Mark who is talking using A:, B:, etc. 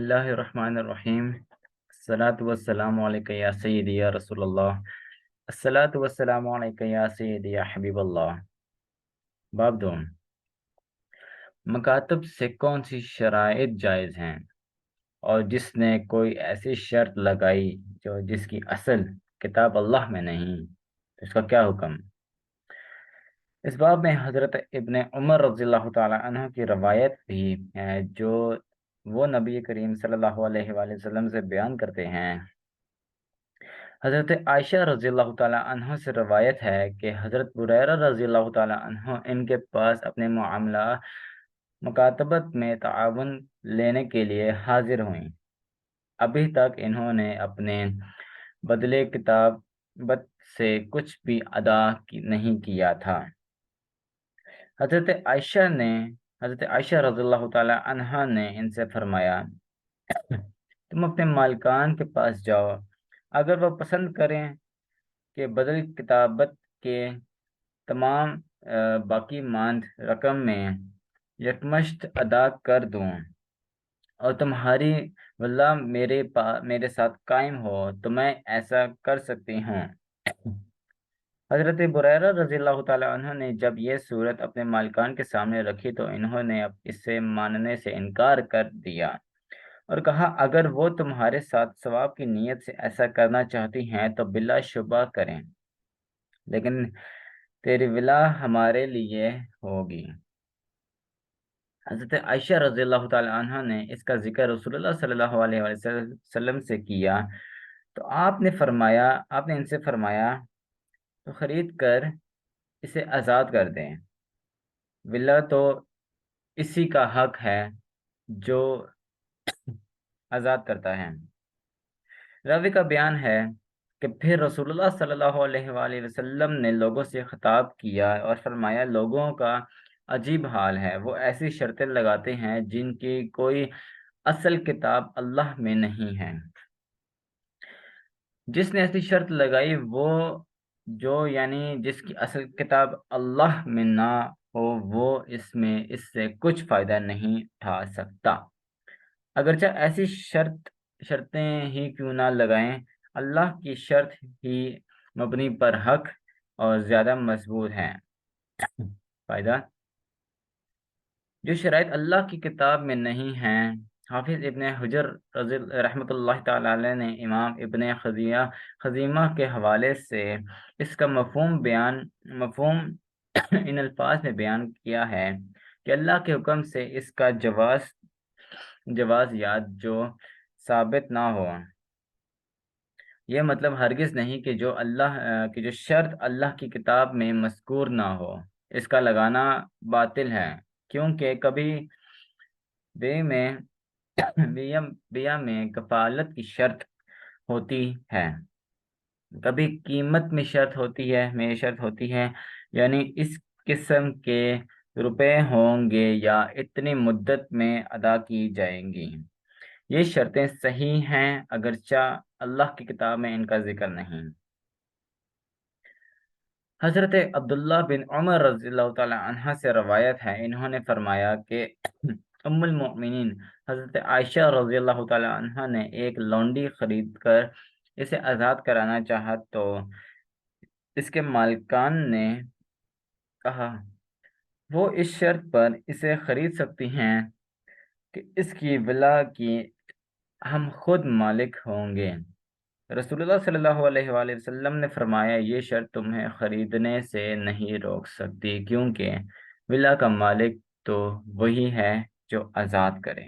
A: اللہ الرحمن الرحیم الصلاۃ والسلام علیکہ یا سیدی یا رسول اللہ الصلاۃ والسلام علیکہ یا سیدی یا حبیب اللہ۔ باب دوم، مکاتب سے کون سی شرائط جائز ہیں، اور جس نے کوئی ایسی شرط لگائی جس کی اصل کتاب اللہ میں نہیں، تو اس کا کیا حکم؟ اس باب میں حضرت ابن عمر رضی اللہ تعالی عنہ کی روایت بھی ہے، جو وہ نبی کریم صلی اللہ علیہ وآلہ وسلم سے بیان کرتے ہیں۔ حضرت عائشہ رضی اللہ تعالی عنہ سے روایت ہے کہ حضرت بریرہ رضی اللہ تعالی عنہ ان کے پاس اپنے معاملہ مکاتبت میں تعاون لینے کے لیے حاضر ہوئیں۔ ابھی تک انہوں نے اپنے بدلے کتابت سے کچھ بھی ادا نہیں کیا تھا۔ حضرت عائشہ رضی اللہ تعالی عنہ نے ان سے فرمایا، تم اپنے مالکان کے پاس جاؤ، اگر وہ پسند کریں کہ بدل کتابت کے تمام باقی ماند رقم میں یکمشت ادا کر دوں اور تمہاری واللہ میرے ساتھ قائم ہو تو میں ایسا کر سکتی ہوں۔ حضرت بریرہ رضی اللہ تعالی عنہ نے جب یہ صورت اپنے مالکان کے سامنے رکھی تو انہوں نے اس سے ماننے سے انکار کر دیا اور کہا، اگر وہ تمہارے ساتھ ثواب کی نیت سے ایسا کرنا چاہتی ہیں تو بلا شبہ کریں، لیکن تیری ولا ہمارے لیے ہوگی۔ حضرت عائشہ رضی اللہ تعالی عنہ نے اس کا ذکر رسول اللہ صلی اللہ علیہ وسلم سے کیا تو آپ نے ان سے فرمایا تو خرید کر اسے آزاد کر دیں، ولا تو اسی کا حق ہے جو آزاد کرتا ہے۔ راوی کا بیان ہے کہ پھر رسول اللہ صلی اللہ علیہ وآلہ وسلم نے لوگوں سے خطاب کیا اور فرمایا، لوگوں کا عجیب حال ہے، وہ ایسی شرطیں لگاتے ہیں جن کی کوئی اصل کتاب اللہ میں نہیں ہے۔ جس نے ایسی شرط لگائی یعنی جس کی اصل کتاب اللہ میں نہ ہو، وہ اس سے کچھ فائدہ نہیں اٹھا سکتا، اگرچہ ایسی شرطیں ہی کیوں نہ لگائیں، اللہ کی شرط ہی مبنی پر حق اور زیادہ مضبوط ہے۔ فائدہ، جو شرائط اللہ کی کتاب میں نہیں ہیں، حافظ ابن حجر رحمۃ اللہ تعالی علیہ نے امام ابن خزیمہ کے حوالے سے اس کا مفہوم ان الفاظ میں بیان کیا ہے کہ اللہ کے حکم سے اس کا جواز یاد جو ثابت نہ ہو، یہ مطلب ہرگز نہیں کہ جو شرط اللہ کی کتاب میں مذکور نہ ہو اس کا لگانا باطل ہے، کیونکہ کبھی بیع میں کفالت کی شرط ہوتی ہے، کبھی قیمت میں شرط ہوتی ہے، یعنی اس قسم کے روپے ہوں گے یا اتنی مدت میں ادا کی جائیں گی۔ یہ شرطیں صحیح ہیں اگرچہ اللہ کی کتاب میں ان کا ذکر نہیں۔ حضرت عبداللہ بن عمر رضی اللہ تعالی عنہ سے روایت ہے، انہوں نے فرمایا کہ ام المؤمنین حضرت عائشہ رضی اللہ تعالی عنہ نے ایک لونڈی خرید کر اسے آزاد کرانا چاہا تو اس کے مالکان نے کہا، وہ اس شرط پر اسے خرید سکتی ہیں کہ اس کی ولا کی ہم خود مالک ہوں گے۔ رسول اللہ صلی اللہ علیہ وآلہ وسلم نے فرمایا، یہ شرط تمہیں خریدنے سے نہیں روک سکتی، کیونکہ ولا کا مالک تو وہی ہے جو آزاد کرے۔